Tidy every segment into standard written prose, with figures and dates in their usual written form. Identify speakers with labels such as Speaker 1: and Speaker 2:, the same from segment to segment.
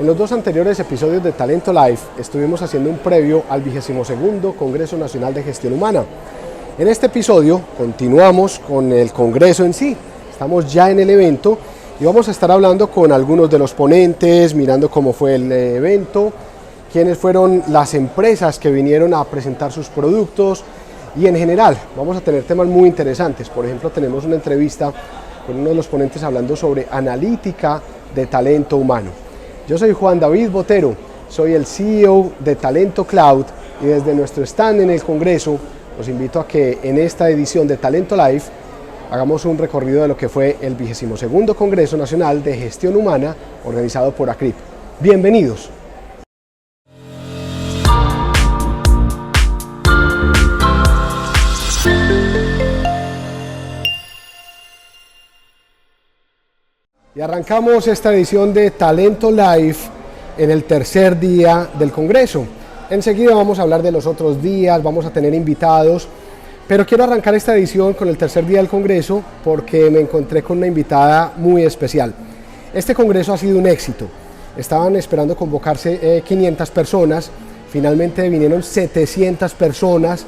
Speaker 1: En los dos anteriores episodios de Talento Live estuvimos haciendo un previo al 22º Congreso Nacional de Gestión Humana. En este episodio continuamos con el Congreso en sí. Estamos ya en el evento y vamos a estar hablando con algunos de los ponentes, mirando cómo fue el evento, quiénes fueron las empresas que vinieron a presentar sus productos y en general vamos a tener temas muy interesantes. Por ejemplo, tenemos una entrevista con uno de los ponentes hablando sobre analítica de talento humano. Yo soy Juan David Botero, soy el CEO de Talento Cloud y desde nuestro stand en el Congreso los invito a que en esta edición de Talento Live hagamos un recorrido de lo que fue el 22º Congreso Nacional de Gestión Humana organizado por ACRIP. Bienvenidos. Y arrancamos esta edición de Talento Live en el tercer día del Congreso. Enseguida vamos a hablar de los otros días, vamos a tener invitados, pero quiero arrancar esta edición con el tercer día del Congreso porque me encontré con una invitada muy especial. Este Congreso ha sido un éxito. Estaban esperando convocarse 500 personas, finalmente vinieron 700 personas.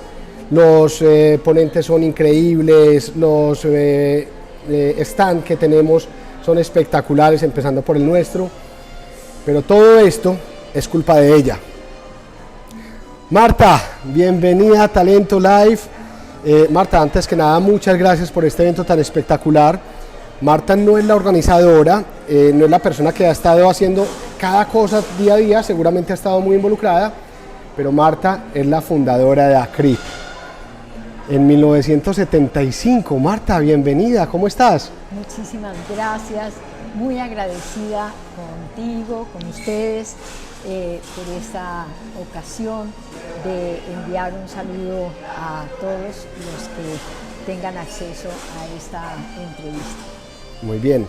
Speaker 1: Los ponentes son increíbles, los stand que tenemos son espectaculares, empezando por el nuestro, pero todo esto es culpa de ella. Marta, bienvenida a Talento Live. Marta, antes que nada, muchas gracias por este evento tan espectacular. Marta no es la organizadora, no es la persona que ha estado haciendo cada cosa día a día, seguramente ha estado muy involucrada, pero Marta es la fundadora de ACRIP. En 1975, Marta, bienvenida, ¿cómo estás?
Speaker 2: Muchísimas gracias, muy agradecida contigo, con ustedes, por esta ocasión de enviar un saludo a todos los que tengan acceso a esta entrevista.
Speaker 1: Muy bien.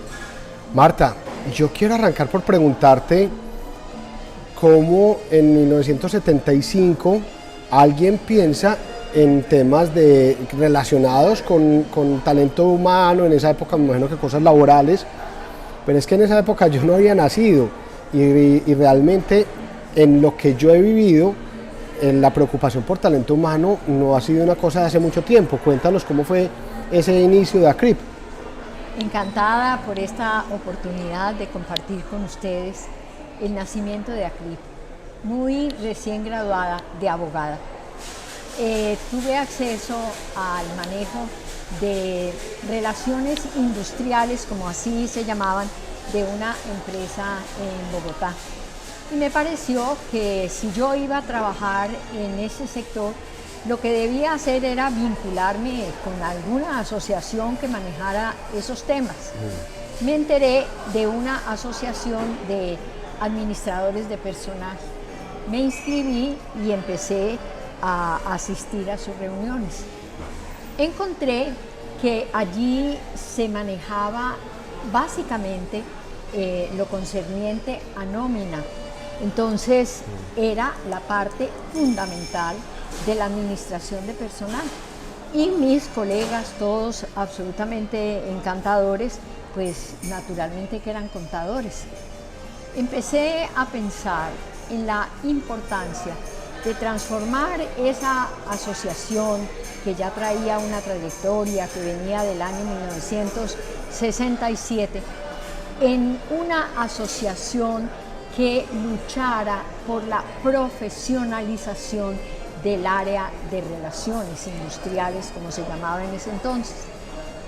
Speaker 1: Marta, yo quiero arrancar por preguntarte cómo en 1975 alguien piensa en temas relacionados con talento humano, en esa época me imagino que cosas laborales, pero es que en esa época yo no había nacido y realmente en lo que yo he vivido, en la preocupación por talento humano no ha sido una cosa de hace mucho tiempo. Cuéntanos cómo fue ese inicio de ACRIP.
Speaker 2: Encantada por esta oportunidad de compartir con ustedes el nacimiento de ACRIP, muy recién graduada de abogada. Tuve acceso al manejo de relaciones industriales, como así se llamaban, de una empresa en Bogotá. Y me pareció que si yo iba a trabajar en ese sector, lo que debía hacer era vincularme con alguna asociación que manejara esos temas. Me enteré de una asociación de administradores de personal. Me inscribí y empecé a asistir a sus reuniones. Encontré que allí se manejaba básicamente lo concerniente a nómina. Entonces era la parte fundamental de la administración de personal. Y mis colegas, todos absolutamente encantadores, pues naturalmente que eran contadores. Empecé a pensar en la importancia de transformar esa asociación que ya traía una trayectoria que venía del año 1967 en una asociación que luchara por la profesionalización del área de relaciones industriales, como se llamaba en ese entonces.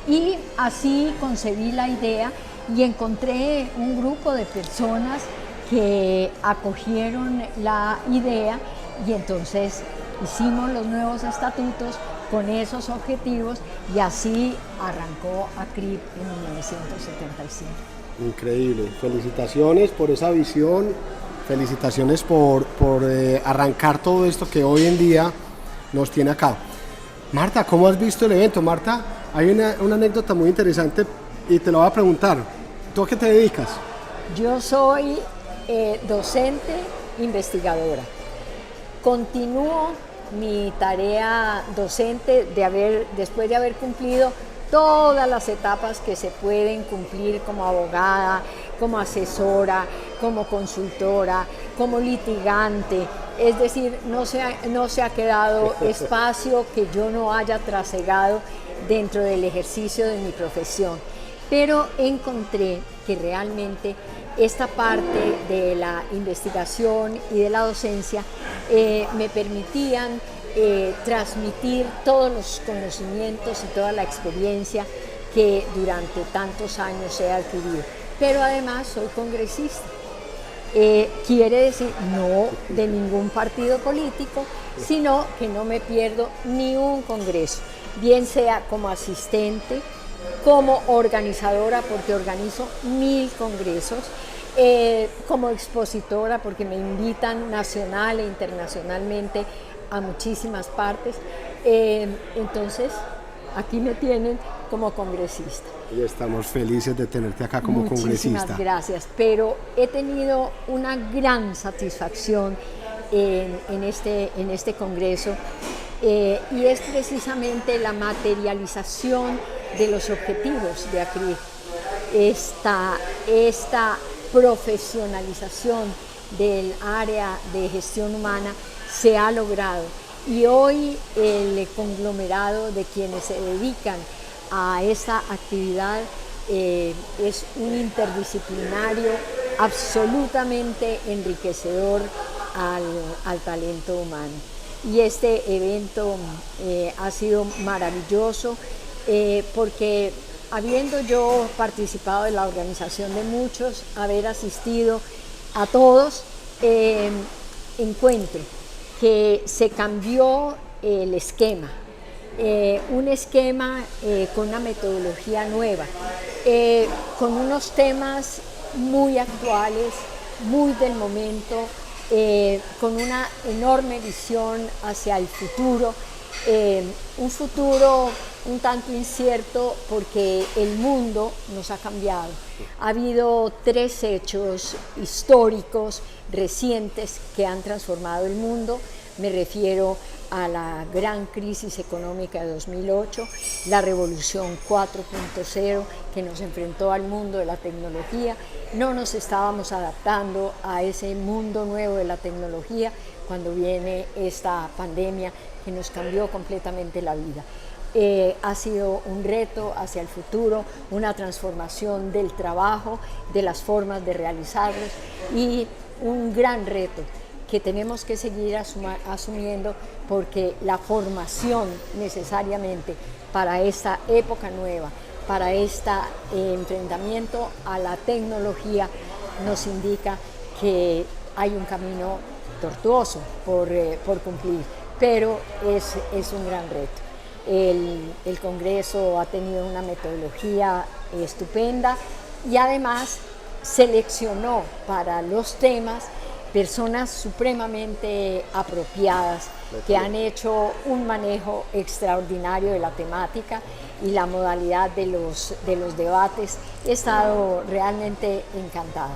Speaker 2: Y así concebí la idea y encontré un grupo de personas que acogieron la idea y entonces hicimos los nuevos estatutos con esos objetivos y así arrancó ACRIP en 1975.
Speaker 1: Increíble, felicitaciones por esa visión, felicitaciones por arrancar todo esto que hoy en día nos tiene acá. Marta, ¿cómo has visto el evento? Marta, hay una anécdota muy interesante y te lo voy a preguntar. ¿Tú a qué te dedicas?
Speaker 2: Yo soy docente investigadora. Continúo mi tarea docente después de haber cumplido todas las etapas que se pueden cumplir como abogada, como asesora, como consultora, como litigante, es decir, no se ha quedado espacio que yo no haya trasegado dentro del ejercicio de mi profesión, pero encontré que realmente esta parte de la investigación y de la docencia me permitían transmitir todos los conocimientos y toda la experiencia que durante tantos años he adquirido. Pero además soy congresista. Quiere decir no de ningún partido político, sino que no me pierdo ni un congreso, bien sea como asistente, como organizadora, porque organizo 1000 congresos, como expositora, porque me invitan nacional e internacionalmente a muchísimas partes. Entonces, aquí me tienen como congresista.
Speaker 1: Y estamos felices de tenerte acá como congresista.
Speaker 2: Muchísimas gracias, pero he tenido una gran satisfacción en este congreso y es precisamente la materialización de los objetivos de ACRIP, esta profesionalización del área de gestión humana se ha logrado y hoy el conglomerado de quienes se dedican a esta actividad es un interdisciplinario absolutamente enriquecedor al talento humano. Y este evento ha sido maravilloso porque habiendo yo participado en la organización de muchos, haber asistido a todos, encuentro que se cambió el esquema. Un esquema con una metodología nueva, con unos temas muy actuales, muy del momento, con una enorme visión hacia el futuro, un futuro un tanto incierto porque el mundo nos ha cambiado. Ha habido 3 hechos históricos recientes que han transformado el mundo. Me refiero a la gran crisis económica de 2008, la revolución 4.0 que nos enfrentó al mundo de la tecnología. No nos estábamos adaptando a ese mundo nuevo de la tecnología cuando viene esta pandemia que nos cambió completamente la vida. Ha sido un reto hacia el futuro, una transformación del trabajo, de las formas de realizarlos y un gran reto que tenemos que seguir asumiendo porque la formación necesariamente para esta época nueva, para este enfrentamiento a la tecnología nos indica que hay un camino tortuoso por cumplir, pero es un gran reto. El Congreso ha tenido una metodología estupenda y además seleccionó para los temas personas supremamente apropiadas que han hecho un manejo extraordinario de la temática y la modalidad de los debates. He estado realmente encantada.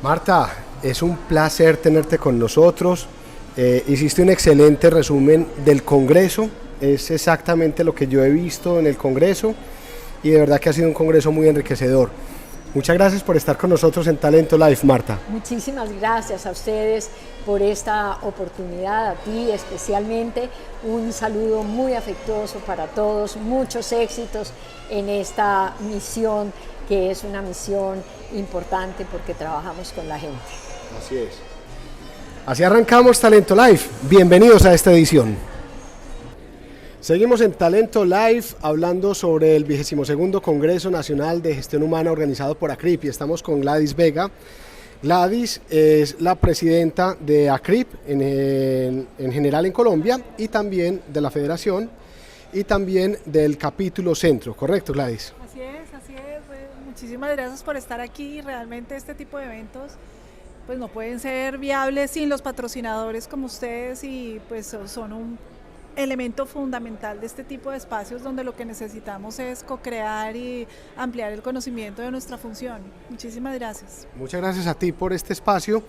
Speaker 1: Marta, es un placer tenerte con nosotros. Hiciste un excelente resumen del Congreso, es exactamente lo que yo he visto en el Congreso y de verdad que ha sido un Congreso muy enriquecedor. Muchas gracias por estar con nosotros en Talento Live, Marta.
Speaker 2: Muchísimas gracias a ustedes por esta oportunidad, a ti especialmente. Un saludo muy afectuoso para todos, muchos éxitos en esta misión, que es una misión importante porque trabajamos con la gente.
Speaker 1: Así es. Así arrancamos Talento Live. Bienvenidos a esta edición. Seguimos en Talento Live hablando sobre el 22º Congreso Nacional de Gestión Humana organizado por ACRIP y estamos con Gladys Vega. Gladys es la presidenta de ACRIP en general en Colombia y también de la Federación y también del capítulo Centro, ¿correcto, Gladys?
Speaker 3: Así es, así es. Muchísimas gracias por estar aquí. Realmente este tipo de eventos pues no pueden ser viables sin los patrocinadores como ustedes y pues son un elemento fundamental de este tipo de espacios donde lo que necesitamos es co-crear y ampliar el conocimiento de nuestra función. Muchísimas gracias.
Speaker 1: Muchas gracias a ti por este espacio.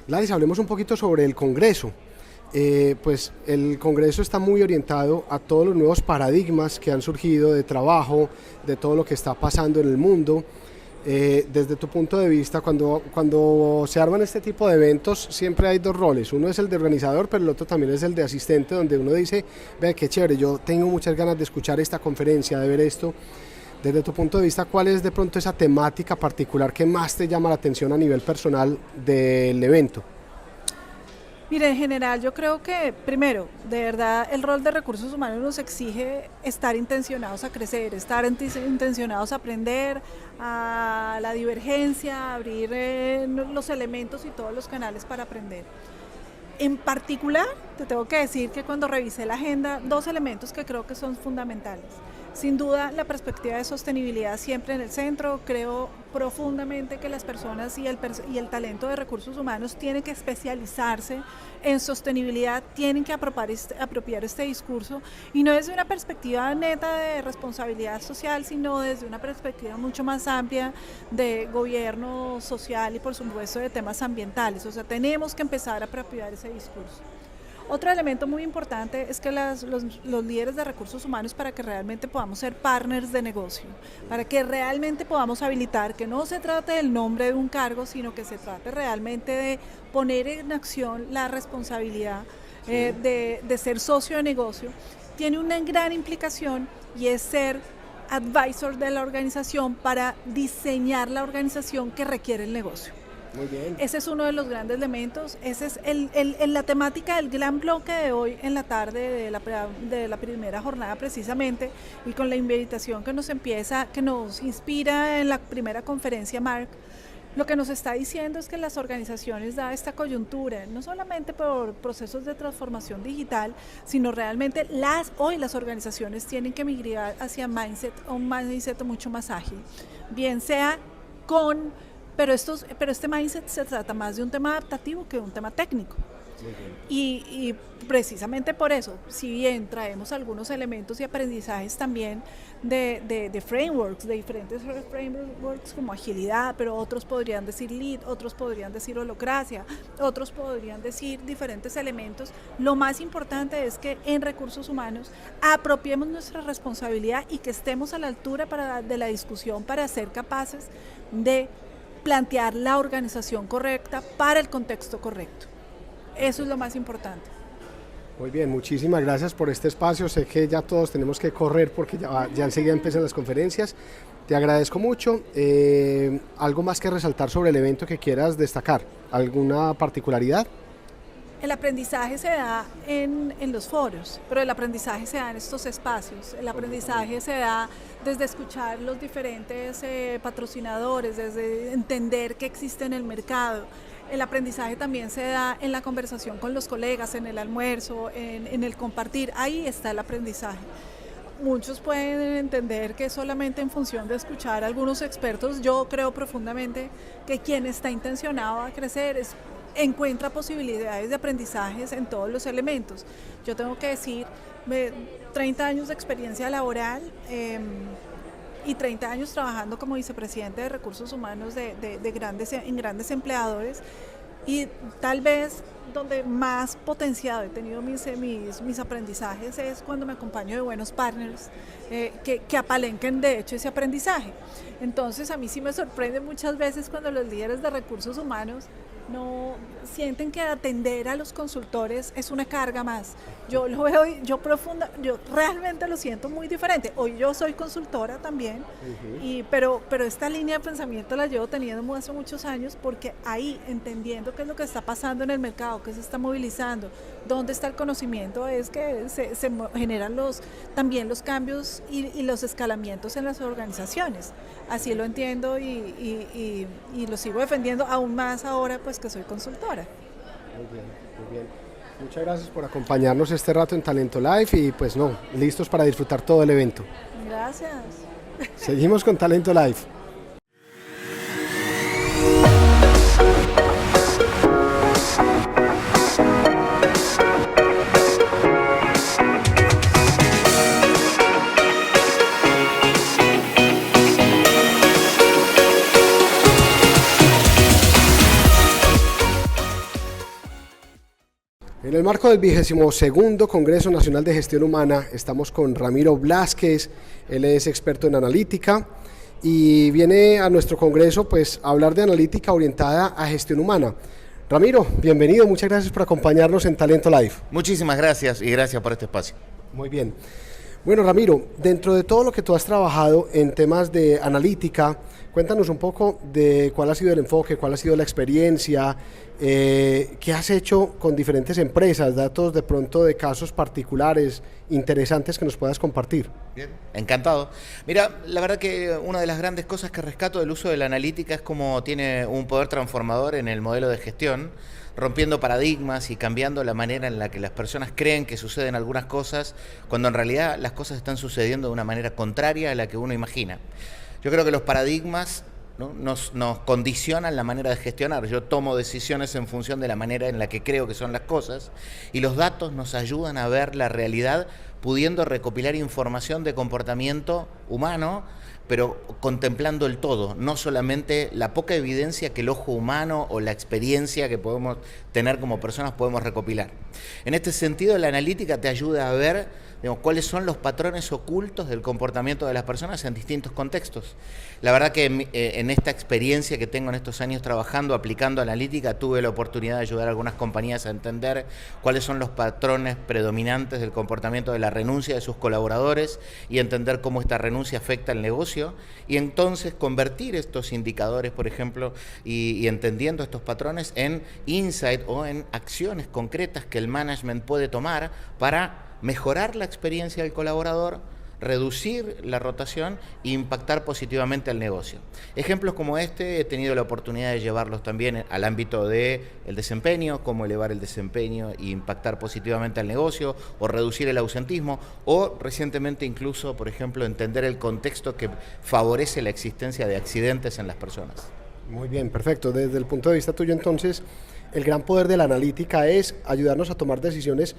Speaker 1: Gladys, hablemos un poquito sobre el Congreso. Pues el Congreso está muy orientado a todos los nuevos paradigmas que han surgido de trabajo, de todo lo que está pasando en el mundo. Desde tu punto de vista, cuando se arman este tipo de eventos, siempre hay dos roles. Uno es el de organizador, pero el otro también es el de asistente, donde uno dice, ve qué chévere, yo tengo muchas ganas de escuchar esta conferencia, de ver esto. Desde tu punto de vista, ¿cuál es de pronto esa temática particular que más te llama la atención a nivel personal del evento?
Speaker 3: Mire, en general yo creo que, primero, de verdad el rol de recursos humanos nos exige estar intencionados a crecer, estar intencionados a aprender, a la divergencia, a abrir los elementos y todos los canales para aprender. En particular, te tengo que decir que cuando revisé la agenda, dos elementos que creo que son fundamentales. Sin duda, la perspectiva de sostenibilidad siempre en el centro. Creo profundamente que las personas y el talento de recursos humanos tienen que especializarse en sostenibilidad, tienen que apropiar este discurso, y no desde una perspectiva neta de responsabilidad social, sino desde una perspectiva mucho más amplia de gobierno social y por supuesto de temas ambientales. O sea, tenemos que empezar a apropiar ese discurso. Otro elemento muy importante es que los líderes de recursos humanos, para que realmente podamos ser partners de negocio, para que realmente podamos habilitar que no se trate del nombre de un cargo, sino que se trate realmente de poner en acción la responsabilidad de ser socio de negocio, tiene una gran implicación, y es ser advisor de la organización para diseñar la organización que requiere el negocio.
Speaker 1: Muy bien.
Speaker 3: Ese es uno de los grandes elementos. Ese es la temática del gran bloque de hoy en la tarde de la primera jornada precisamente, y con la invitación que nos inspira en la primera conferencia Mark. Lo que nos está diciendo es que las organizaciones, dada esta coyuntura, no solamente por procesos de transformación digital, sino realmente hoy las organizaciones tienen que migrar hacia un mindset mucho más ágil, bien sea pero este mindset se trata más de un tema adaptativo que de un tema técnico. Y precisamente por eso, si bien traemos algunos elementos y aprendizajes también de frameworks, de diferentes frameworks como agilidad, pero otros podrían decir lead, otros podrían decir holacracia, otros podrían decir diferentes elementos, lo más importante es que en recursos humanos apropiemos nuestra responsabilidad y que estemos a la altura de la discusión para ser capaces de plantear la organización correcta para el contexto correcto. Eso es lo más importante.
Speaker 1: Muy bien, muchísimas gracias por este espacio. Sé que ya todos tenemos que correr porque ya enseguida empiezan las conferencias. Te agradezco mucho. ¿Algo más que resaltar sobre el evento que quieras destacar? ¿Alguna particularidad?
Speaker 3: El aprendizaje se da en los foros, pero el aprendizaje se da en estos espacios. El aprendizaje se da desde escuchar los diferentes patrocinadores, desde entender qué existe en el mercado. El aprendizaje también se da en la conversación con los colegas, en el almuerzo, en el compartir. Ahí está el aprendizaje. Muchos pueden entender que solamente en función de escuchar a algunos expertos. Yo creo profundamente que quien está intencionado a crecer encuentra posibilidades de aprendizajes en todos los elementos. Yo tengo que decir, 30 años de experiencia laboral y 30 años trabajando como vicepresidente de recursos humanos en grandes empleadores, y tal vez donde más potenciado he tenido mis aprendizajes es cuando me acompaño de buenos partners que apalenquen de hecho ese aprendizaje. Entonces a mí sí me sorprende muchas veces cuando los líderes de recursos humanos no sienten que atender a los consultores es una carga más. Yo lo veo, yo realmente lo siento muy diferente. Hoy yo soy consultora también, pero esta línea de pensamiento la llevo teniendo hace muchos años, porque ahí, entendiendo qué es lo que está pasando en el mercado, qué se está movilizando, dónde está el conocimiento, es que se generan también los cambios y los escalamientos en las organizaciones. Así lo entiendo y lo sigo defendiendo aún más ahora pues que soy consultora.
Speaker 1: Muy bien, muy bien. Muchas gracias por acompañarnos este rato en Talento Live y pues listos para disfrutar todo el evento.
Speaker 3: Gracias.
Speaker 1: Seguimos con Talento Live. En el marco del 22º Congreso Nacional de Gestión Humana estamos con Ramiro Blázquez, él es experto en analítica y viene a nuestro congreso pues a hablar de analítica orientada a gestión humana. Ramiro, bienvenido, muchas gracias por acompañarnos en Talento Live.
Speaker 4: Muchísimas gracias y gracias por este espacio.
Speaker 1: Muy bien. Bueno, Ramiro, dentro de todo lo que tú has trabajado en temas de analítica, cuéntanos un poco de cuál ha sido el enfoque, cuál ha sido la experiencia, qué has hecho con diferentes empresas, datos de pronto de casos particulares interesantes que nos puedas compartir.
Speaker 4: Bien, encantado. Mira, la verdad que una de las grandes cosas que rescato del uso de la analítica es cómo tiene un poder transformador en el modelo de gestión, rompiendo paradigmas y cambiando la manera en la que las personas creen que suceden algunas cosas, cuando en realidad las cosas están sucediendo de una manera contraria a la que uno imagina. Yo creo que los paradigmas, ¿no?, nos condicionan la manera de gestionar. Yo tomo decisiones en función de la manera en la que creo que son las cosas, y los datos nos ayudan a ver la realidad pudiendo recopilar información de comportamiento humano, pero contemplando el todo, no solamente la poca evidencia que el ojo humano o la experiencia que podemos tener como personas podemos recopilar. En este sentido, la analítica te ayuda a ver, digamos, cuáles son los patrones ocultos del comportamiento de las personas en distintos contextos. La verdad que en esta experiencia que tengo en estos años trabajando, aplicando analítica, tuve la oportunidad de ayudar a algunas compañías a entender cuáles son los patrones predominantes del comportamiento de la renuncia de sus colaboradores y entender cómo esta renuncia afecta el negocio, y entonces convertir estos indicadores, por ejemplo, y entendiendo estos patrones en insight o en acciones concretas que el management puede tomar para mejorar la experiencia del colaborador, reducir la rotación e impactar positivamente al negocio. Ejemplos como este he tenido la oportunidad de llevarlos también al ámbito del desempeño, cómo elevar el desempeño e impactar positivamente al negocio, o reducir el ausentismo, o recientemente incluso, por ejemplo, entender el contexto que favorece la existencia de accidentes en las personas.
Speaker 1: Muy bien, perfecto. Desde el punto de vista tuyo, entonces, el gran poder de la analítica es ayudarnos a tomar decisiones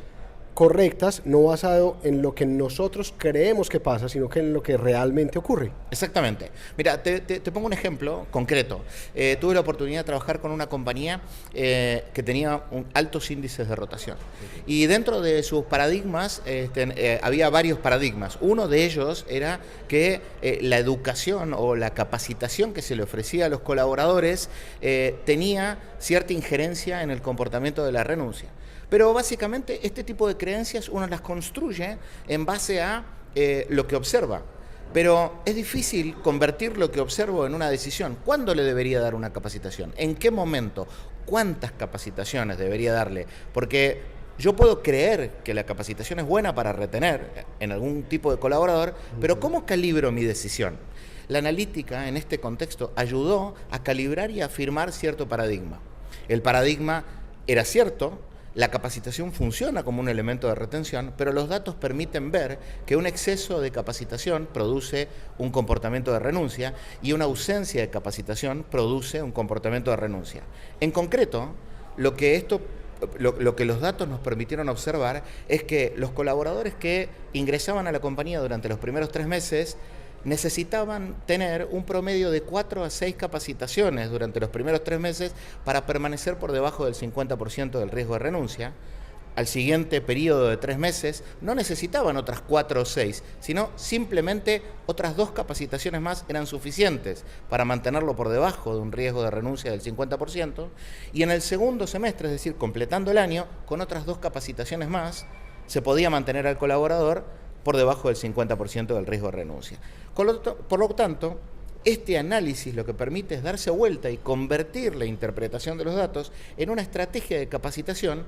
Speaker 1: correctas, no basado en lo que nosotros creemos que pasa, sino que en lo que realmente ocurre.
Speaker 4: Exactamente. Mira, te pongo un ejemplo concreto. Tuve la oportunidad de trabajar con una compañía que tenía altos índices de rotación. Y dentro de sus paradigmas había varios paradigmas. Uno de ellos era que la educación o la capacitación que se le ofrecía a los colaboradores tenía cierta injerencia en el comportamiento de la renuncia. Pero básicamente este tipo de creencias uno las construye en base a lo que observa. Pero es difícil convertir lo que observo en una decisión. ¿Cuándo le debería dar una capacitación? ¿En qué momento? ¿Cuántas capacitaciones debería darle? Porque yo puedo creer que la capacitación es buena para retener en algún tipo de colaborador, pero ¿cómo calibro mi decisión? La analítica en este contexto ayudó a calibrar y a afirmar cierto paradigma. El paradigma era cierto. La capacitación funciona como un elemento de retención, pero los datos permiten ver que un exceso de capacitación produce un comportamiento de renuncia y una ausencia de capacitación produce un comportamiento de renuncia. En concreto, lo que los datos nos permitieron observar es que los colaboradores que ingresaban a la compañía durante los primeros 3 meses necesitaban tener un promedio de 4 a 6 capacitaciones durante los primeros 3 meses para permanecer por debajo del 50% del riesgo de renuncia. Al siguiente periodo de 3 meses no necesitaban otras 4 o 6, sino simplemente otras 2 capacitaciones más eran suficientes para mantenerlo por debajo de un riesgo de renuncia del 50%. Y en el segundo semestre, es decir, completando el año, con otras 2 capacitaciones más, se podía mantener al colaborador por debajo del 50% del riesgo de renuncia. Por lo tanto, este análisis lo que permite es darse vuelta y convertir la interpretación de los datos en una estrategia de capacitación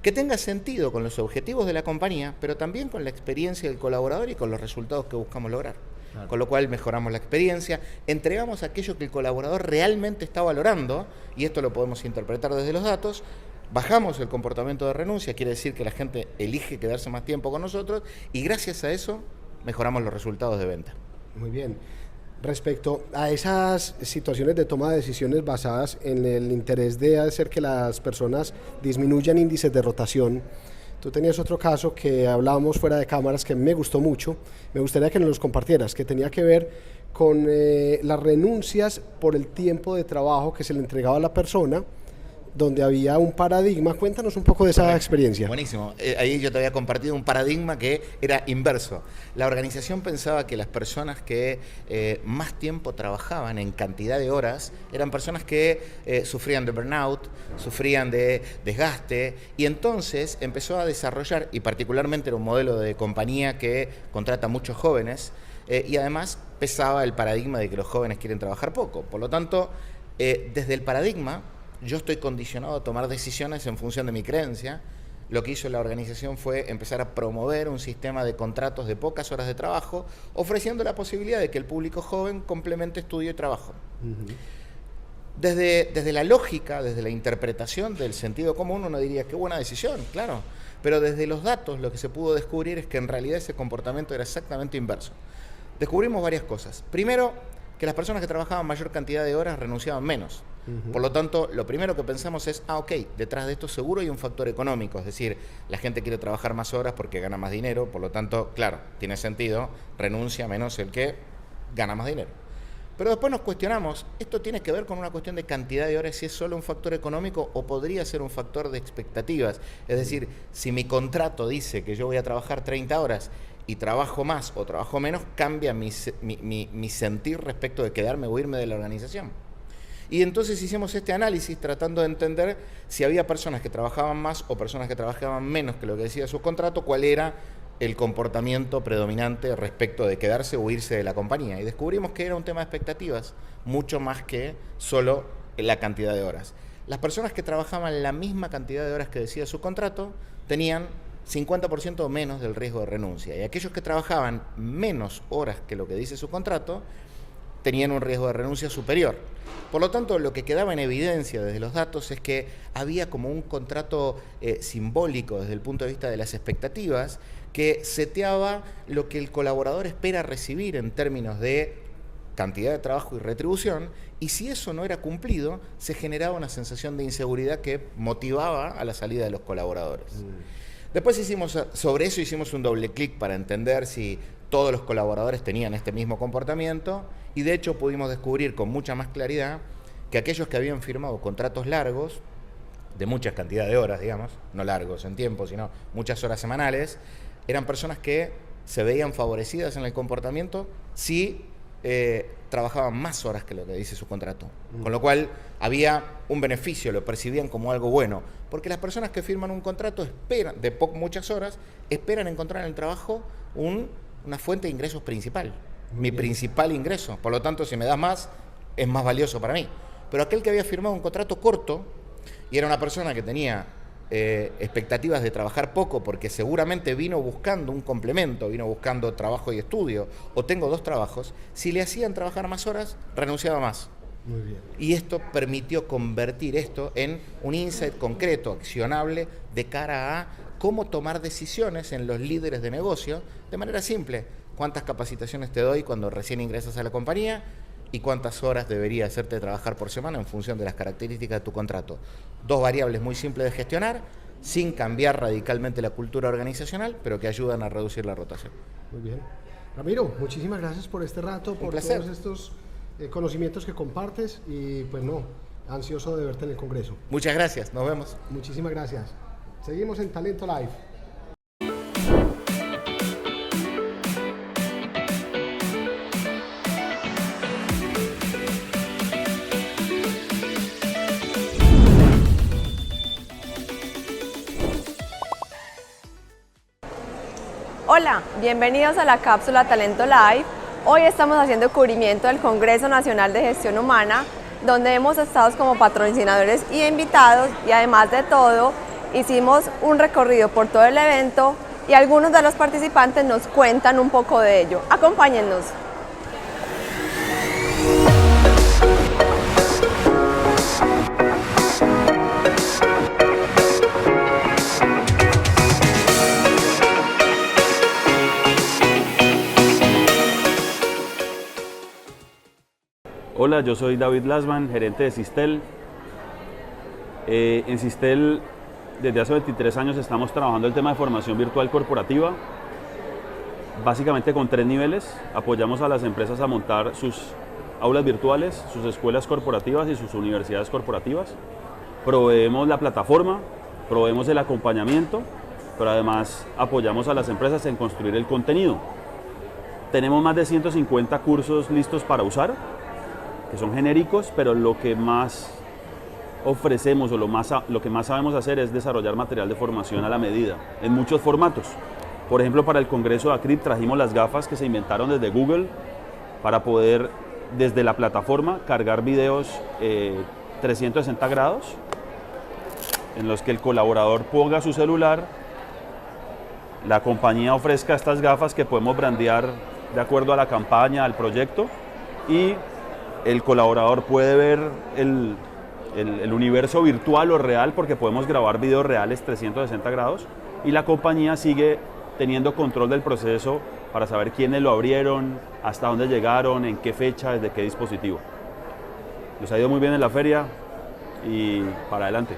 Speaker 4: que tenga sentido con los objetivos de la compañía, pero también con la experiencia del colaborador y con los resultados que buscamos lograr. Claro. Con lo cual mejoramos la experiencia, entregamos aquello que el colaborador realmente está valorando, y esto lo podemos interpretar desde los datos. Bajamos el comportamiento de renuncia, quiere decir que la gente elige quedarse más tiempo con nosotros, y gracias a eso mejoramos los resultados de venta.
Speaker 1: Muy bien. Respecto a esas situaciones de toma de decisiones basadas en el interés de hacer que las personas disminuyan índices de rotación, tú tenías otro caso que hablábamos fuera de cámaras que me gustó mucho, me gustaría que nos los compartieras, que tenía que ver con las renuncias por el tiempo de trabajo que se le entregaba a la persona, donde había un paradigma. Cuéntanos un poco de esa experiencia.
Speaker 4: Buenísimo. Ahí yo te había compartido un paradigma que era inverso. La organización pensaba que las personas que más tiempo trabajaban en cantidad de horas eran personas que sufrían de burnout, sufrían de desgaste, y entonces empezó a desarrollar, y particularmente era un modelo de compañía que contrata muchos jóvenes, y además pesaba el paradigma de que los jóvenes quieren trabajar poco. Por lo tanto, desde el paradigma, yo estoy condicionado a tomar decisiones en función de mi creencia. Lo que hizo la organización fue empezar a promover un sistema de contratos de pocas horas de trabajo, ofreciendo la posibilidad de que el público joven complemente estudio y trabajo. Desde la lógica, desde la interpretación del sentido común, uno diría, qué buena decisión, claro. Pero desde los datos lo que se pudo descubrir es que en realidad ese comportamiento era exactamente inverso. Descubrimos varias cosas. Primero, que las personas que trabajaban mayor cantidad de horas renunciaban menos. Por lo tanto, lo primero que pensamos es, ok, detrás de esto seguro hay un factor económico, es decir, la gente quiere trabajar más horas porque gana más dinero, por lo tanto, claro, tiene sentido, renuncia menos el que gana más dinero. Pero después nos cuestionamos, ¿esto tiene que ver con una cuestión de cantidad de horas, si es solo un factor económico o podría ser un factor de expectativas? Es decir, si mi contrato dice que yo voy a trabajar 30 horas y trabajo más o trabajo menos, cambia mi sentir respecto de quedarme o irme de la organización. Y entonces hicimos este análisis tratando de entender si había personas que trabajaban más o personas que trabajaban menos que lo que decía su contrato, cuál era el comportamiento predominante respecto de quedarse o irse de la compañía. Y descubrimos que era un tema de expectativas, mucho más que solo la cantidad de horas. Las personas que trabajaban la misma cantidad de horas que decía su contrato tenían 50% o menos del riesgo de renuncia. Y aquellos que trabajaban menos horas que lo que dice su contrato tenían un riesgo de renuncia superior. Por lo tanto, lo que quedaba en evidencia desde los datos es que había como un contrato simbólico desde el punto de vista de las expectativas que seteaba lo que el colaborador espera recibir en términos de cantidad de trabajo y retribución, y si eso no era cumplido, se generaba una sensación de inseguridad que motivaba a la salida de los colaboradores. Después sobre eso hicimos un doble clic para entender si todos los colaboradores tenían este mismo comportamiento, y de hecho pudimos descubrir con mucha más claridad que aquellos que habían firmado contratos largos, de muchas cantidades de horas, digamos, no largos en tiempo, sino muchas horas semanales, eran personas que se veían favorecidas en el comportamiento si trabajaban más horas que lo que dice su contrato. Con lo cual había un beneficio, lo percibían como algo bueno, porque las personas que firman un contrato esperan, de muchas horas, esperan encontrar en el trabajo una fuente de ingresos principal, mi principal ingreso. Por lo tanto, si me das más, es más valioso para mí. Pero aquel que había firmado un contrato corto y era una persona que tenía expectativas de trabajar poco porque seguramente vino buscando un complemento, vino buscando trabajo y estudio, o tengo dos trabajos, si le hacían trabajar más horas, renunciaba más.
Speaker 1: Muy bien.
Speaker 4: Y esto permitió convertir esto en un insight concreto, accionable, de cara a cómo tomar decisiones en los líderes de negocio de manera simple. ¿Cuántas capacitaciones te doy cuando recién ingresas a la compañía? ¿Y cuántas horas debería hacerte trabajar por semana en función de las características de tu contrato? Dos variables muy simples de gestionar, sin cambiar radicalmente la cultura organizacional, pero que ayudan a reducir la rotación.
Speaker 1: Muy bien. Ramiro, muchísimas gracias por este rato, por
Speaker 4: placer.
Speaker 1: todos estos conocimientos que compartes, y pues ansioso de verte en el Congreso.
Speaker 4: Muchas gracias, nos vemos.
Speaker 1: Muchísimas gracias. Seguimos en Talento Live.
Speaker 5: Hola, bienvenidos a la cápsula Talento Live. Hoy estamos haciendo cubrimiento del Congreso Nacional de Gestión Humana, donde hemos estado como patrocinadores y invitados, y además de todo, hicimos un recorrido por todo el evento y algunos de los participantes nos cuentan un poco de ello. Acompáñennos.
Speaker 6: Hola, yo soy David Lasman, gerente de Sistel. En Sistel, desde hace 23 años estamos trabajando el tema de formación virtual corporativa, básicamente con 3 niveles. Apoyamos a las empresas a montar sus aulas virtuales, sus escuelas corporativas y sus universidades corporativas. proveemos la plataforma, proveemos el acompañamiento, pero además apoyamos a las empresas en construir el contenido. Tenemos más de 150 cursos listos para usar, que son genéricos, pero lo que más ofrecemos o lo que más sabemos hacer es desarrollar material de formación a la medida, en muchos formatos. Por ejemplo, para el Congreso de ACRIP trajimos las gafas que se inventaron desde Google para poder, desde la plataforma, cargar videos 360 grados, en los que el colaborador ponga su celular, la compañía ofrezca estas gafas que podemos brandear de acuerdo a la campaña, al proyecto, y el colaborador puede ver el universo virtual o real, porque podemos grabar videos reales 360 grados, y la compañía sigue teniendo control del proceso para saber quiénes lo abrieron, hasta dónde llegaron, en qué fecha, desde qué dispositivo. Nos ha ido muy bien en la feria y para adelante.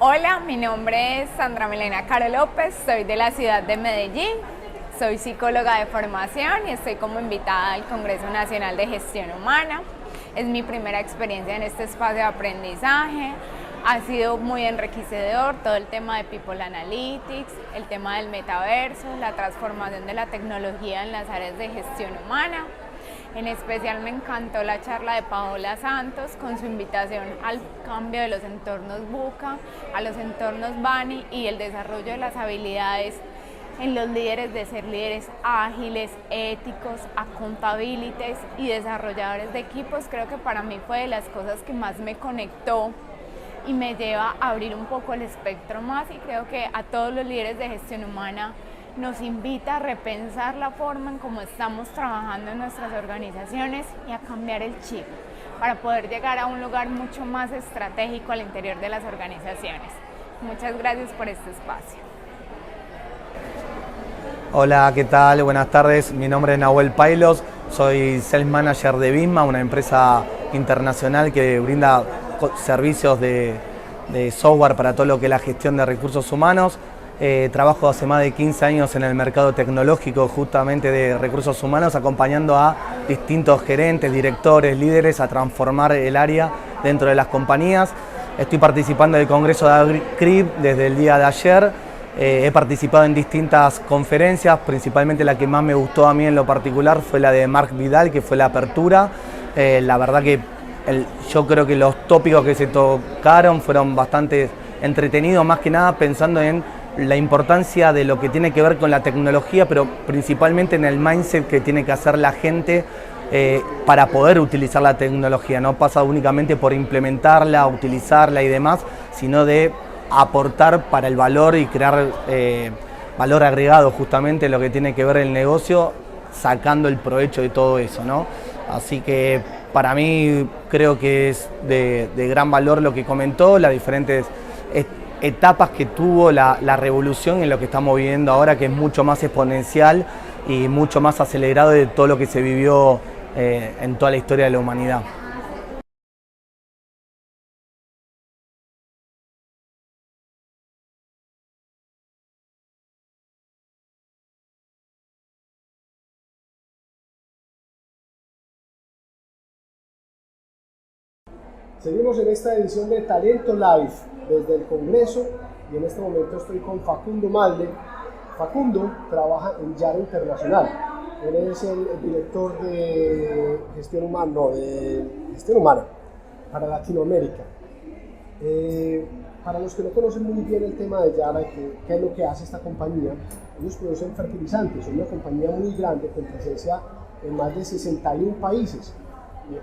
Speaker 7: Hola, mi nombre es Sandra Milena Caro López, soy de la ciudad de Medellín, soy psicóloga de formación y estoy como invitada al Congreso Nacional de Gestión Humana. Es mi primera experiencia en este espacio de aprendizaje, ha sido muy enriquecedor todo el tema de People Analytics, el tema del metaverso, la transformación de la tecnología en las áreas de gestión humana. En especial me encantó la charla de Paola Santos con su invitación al cambio de los entornos VUCA, a los entornos BANI y el desarrollo de las habilidades en los líderes de ser líderes ágiles, éticos, accountabilities y desarrolladores de equipos. Creo que para mí fue de las cosas que más me conectó y me lleva a abrir un poco el espectro más, y creo que a todos los líderes de gestión humana nos invita a repensar la forma en cómo estamos trabajando en nuestras organizaciones y a cambiar el chip para poder llegar a un lugar mucho más estratégico al interior de las organizaciones. Muchas gracias por este espacio.
Speaker 8: Hola, ¿qué tal? Buenas tardes. Mi nombre es Nahuel Pailos, soy Sales Manager de Visma, una empresa internacional que brinda servicios de software para todo lo que es la gestión de recursos humanos. Trabajo hace más de 15 años en el mercado tecnológico justamente de recursos humanos, acompañando a distintos gerentes, directores, líderes a transformar el área dentro de las compañías. Estoy participando del Congreso de ACRIP desde el día de ayer. He participado en distintas conferencias, principalmente la que más me gustó a mí en lo particular fue la de Marc Vidal, que fue la apertura. La verdad que yo creo que los tópicos que se tocaron fueron bastante entretenidos, más que nada pensando en la importancia de lo que tiene que ver con la tecnología, pero principalmente en el mindset que tiene que hacer la gente para poder utilizar la tecnología. No pasa únicamente por implementarla, utilizarla y demás, sino de aportar para el valor y crear valor agregado, justamente lo que tiene que ver el negocio, sacando el provecho de todo eso, ¿no? Así que para mí creo que es de gran valor lo que comentó, las diferentes etapas que tuvo la revolución en lo que estamos viviendo ahora, que es mucho más exponencial y mucho más acelerado de todo lo que se vivió en toda la historia de la humanidad.
Speaker 1: Seguimos en esta edición de Talento Live desde el Congreso y en este momento estoy con Facundo Malde. Facundo trabaja en Yara Internacional. Él es el director de gestión humana para Latinoamérica. Para los que no conocen muy bien el tema de Yara, qué es lo que hace esta compañía, ellos producen fertilizantes, son una compañía muy grande con presencia en más de 61 países,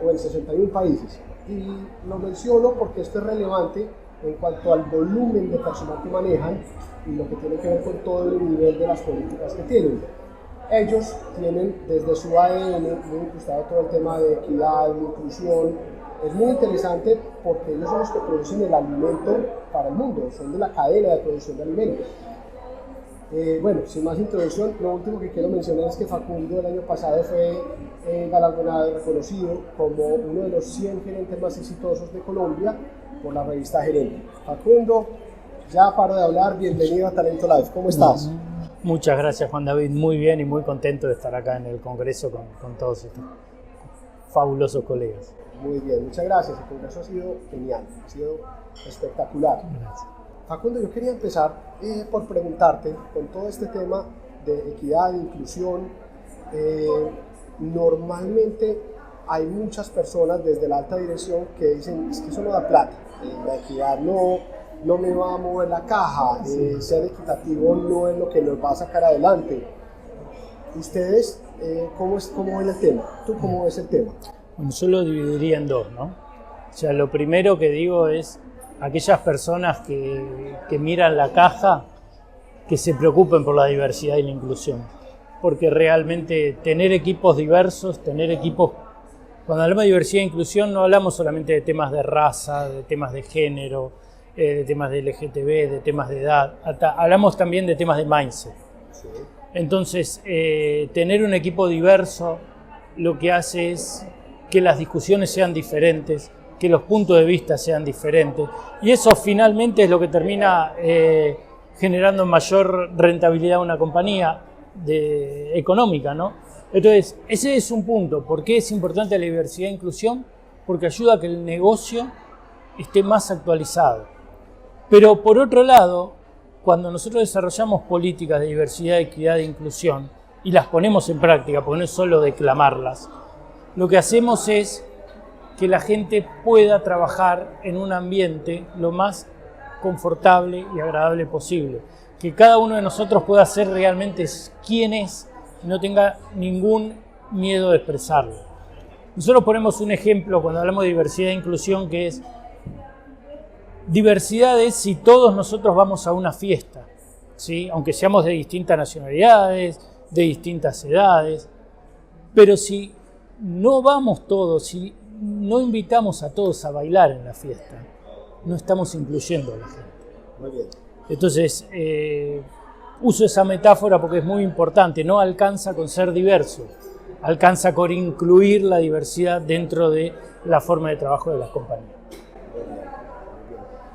Speaker 1: o en 61 países. Y lo menciono porque esto es relevante en cuanto al volumen de personal que manejan y lo que tiene que ver con todo el nivel de las políticas que tienen. Ellos tienen desde su ADN muy incrustado todo el tema de equidad, de inclusión. Es muy interesante porque ellos son los que producen el alimento para el mundo, son de la cadena de producción de alimentos. Bueno, sin más introducción, lo último que quiero mencionar es que Facundo el año pasado fue galardonado y reconocido como uno de los 100 gerentes más exitosos de Colombia por la revista Gerente. Facundo, ya paro de hablar, bienvenido a Talento Live, ¿cómo estás?
Speaker 9: Muchas gracias, Juan David, muy bien y muy contento de estar acá en el Congreso con todos estos fabulosos colegas.
Speaker 1: Muy bien, muchas gracias, el Congreso ha sido genial, ha sido espectacular.
Speaker 9: Gracias.
Speaker 1: Facundo, yo quería empezar por preguntarte, con todo este tema de equidad e inclusión, normalmente hay muchas personas desde la alta dirección que dicen, es que eso no da plata, la equidad no me va a mover la caja, ser equitativo no es lo que nos va a sacar adelante. ¿Ustedes cómo ven el tema? ¿Tú cómo ves el tema?
Speaker 9: Bueno, yo lo dividiría en dos, ¿no? O sea, lo primero que digo es aquellas personas que miran la caja, que se preocupen por la diversidad y la inclusión. Porque realmente tener equipos diversos, cuando hablamos de diversidad e inclusión no hablamos solamente de temas de raza, de temas de género, de temas de LGTB, de temas de edad, hablamos también de temas de mindset. Sí. Entonces, tener un equipo diverso lo que hace es que las discusiones sean diferentes, que los puntos de vista sean diferentes, y eso finalmente es lo que termina generando mayor rentabilidad a una compañía económica, ¿no? Entonces, ese es un punto. ¿Por qué es importante la diversidad e inclusión? Porque ayuda a que el negocio esté más actualizado. Pero por otro lado, cuando nosotros desarrollamos políticas de diversidad, equidad e inclusión y las ponemos en práctica, porque no es solo declamarlas, lo que hacemos es que la gente pueda trabajar en un ambiente lo más confortable y agradable posible. Que cada uno de nosotros pueda ser realmente quien es y no tenga ningún miedo de expresarlo. Nosotros ponemos un ejemplo cuando hablamos de diversidad e inclusión, que es diversidad es si todos nosotros vamos a una fiesta, ¿sí? Aunque seamos de distintas nacionalidades, de distintas edades, pero si no vamos todos, si no invitamos a todos a bailar en la fiesta, no estamos incluyendo a la gente.
Speaker 1: Muy bien.
Speaker 9: Entonces, uso esa metáfora porque es muy importante. No alcanza con ser diverso, alcanza con incluir la diversidad dentro de la forma de trabajo de las compañías.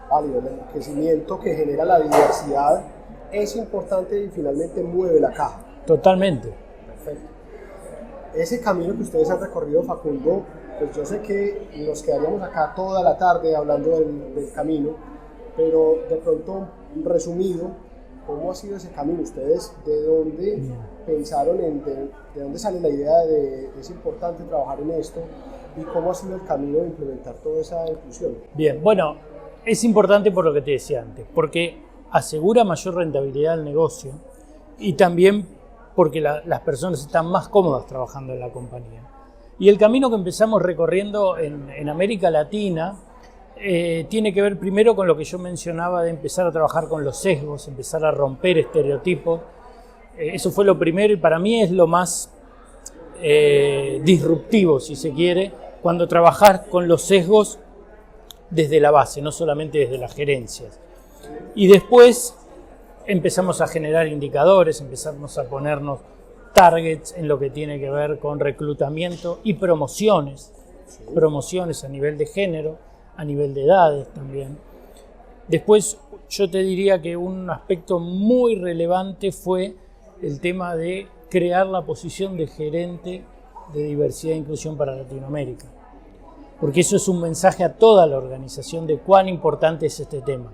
Speaker 1: Válido, el enriquecimiento que genera la diversidad es importante y finalmente mueve la caja.
Speaker 9: Totalmente.
Speaker 1: Perfecto. Ese camino que ustedes han recorrido, Facundo, pues yo sé que nos quedaríamos acá toda la tarde hablando del camino, pero de pronto, resumido, ¿cómo ha sido ese camino? ¿Ustedes de dónde pensaron, de dónde sale la idea de es importante trabajar en esto? ¿Y cómo ha sido el camino de implementar toda esa inclusión?
Speaker 9: Bien, bueno, es importante por lo que te decía antes, porque asegura mayor rentabilidad al negocio y también porque las personas están más cómodas trabajando en la compañía. Y el camino que empezamos recorriendo en América Latina tiene que ver primero con lo que yo mencionaba de empezar a trabajar con los sesgos, empezar a romper estereotipos. Eso fue lo primero y para mí es lo más disruptivo, si se quiere, cuando trabajar con los sesgos desde la base, no solamente desde las gerencias. Y después empezamos a generar indicadores, empezamos a ponernos targets en lo que tiene que ver con reclutamiento y promociones, promociones a nivel de género, a nivel de edades también. Después yo te diría que un aspecto muy relevante fue el tema de crear la posición de gerente de diversidad e inclusión para Latinoamérica, porque eso es un mensaje a toda la organización de cuán importante es este tema.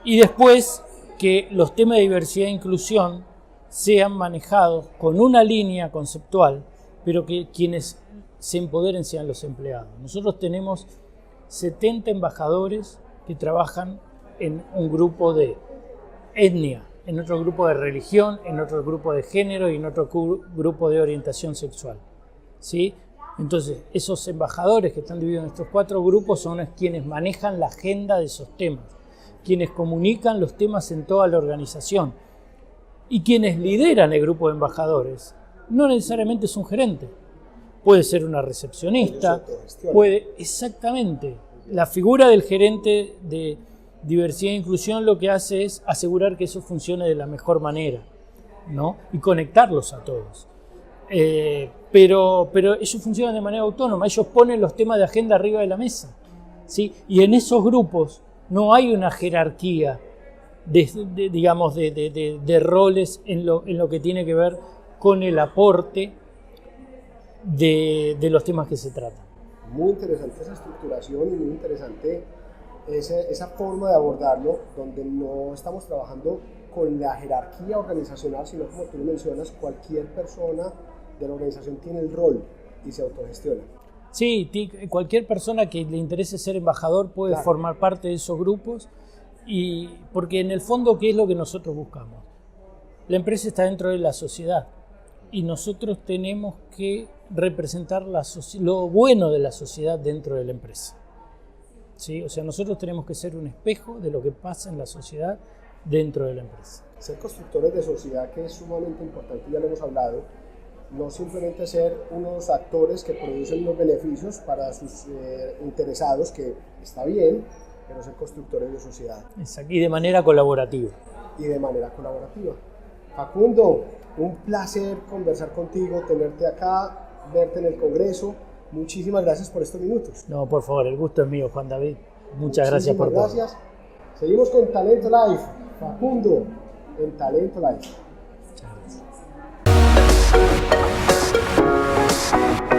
Speaker 9: Y después que los temas de diversidad e inclusión sean manejados con una línea conceptual, pero que quienes se empoderen sean los empleados. Nosotros tenemos 70 embajadores que trabajan en un grupo de etnia, en otro grupo de religión, en otro grupo de género y en otro grupo de orientación sexual, ¿sí? Entonces, esos embajadores que están divididos en estos 4 grupos son quienes manejan la agenda de esos temas, quienes comunican los temas en toda la organización y quienes lideran el grupo de embajadores. No necesariamente es un gerente, puede ser una recepcionista, puede, exactamente, la figura del gerente de Diversidad e inclusión lo que hace es asegurar que eso funcione de la mejor manera, ¿no? Y conectarlos a todos. Pero ellos funcionan de manera autónoma, ellos ponen los temas de agenda arriba de la mesa, ¿sí? Y en esos grupos no hay una jerarquía de roles en lo que tiene que ver con el aporte de los temas que se tratan.
Speaker 1: Muy interesante esa estructuración y muy interesante esa forma de abordarlo, donde no estamos trabajando con la jerarquía organizacional, sino como tú lo mencionas, cualquier persona de la organización tiene el rol y se autogestiona.
Speaker 9: Sí, cualquier persona que le interese ser embajador puede formar parte de esos grupos, y porque en el fondo, ¿qué es lo que nosotros buscamos? La empresa está dentro de la sociedad y nosotros tenemos que representar lo bueno de la sociedad dentro de la empresa. ¿Sí? O sea, nosotros tenemos que ser un espejo de lo que pasa en la sociedad dentro de la empresa.
Speaker 1: Ser constructores de sociedad, que es sumamente importante, ya lo hemos hablado, no simplemente ser unos actores que producen unos beneficios para sus interesados, que está bien, pero ser constructores de sociedad.
Speaker 9: Exacto, y de manera colaborativa.
Speaker 1: Facundo, un placer conversar contigo, tenerte acá, verte en el Congreso. Muchísimas gracias por estos minutos.
Speaker 9: No, por favor, el gusto es mío, Juan David. Muchas gracias por todo.
Speaker 1: Seguimos con Talento Live. Facundo, en Talento Live.
Speaker 9: Muchas gracias.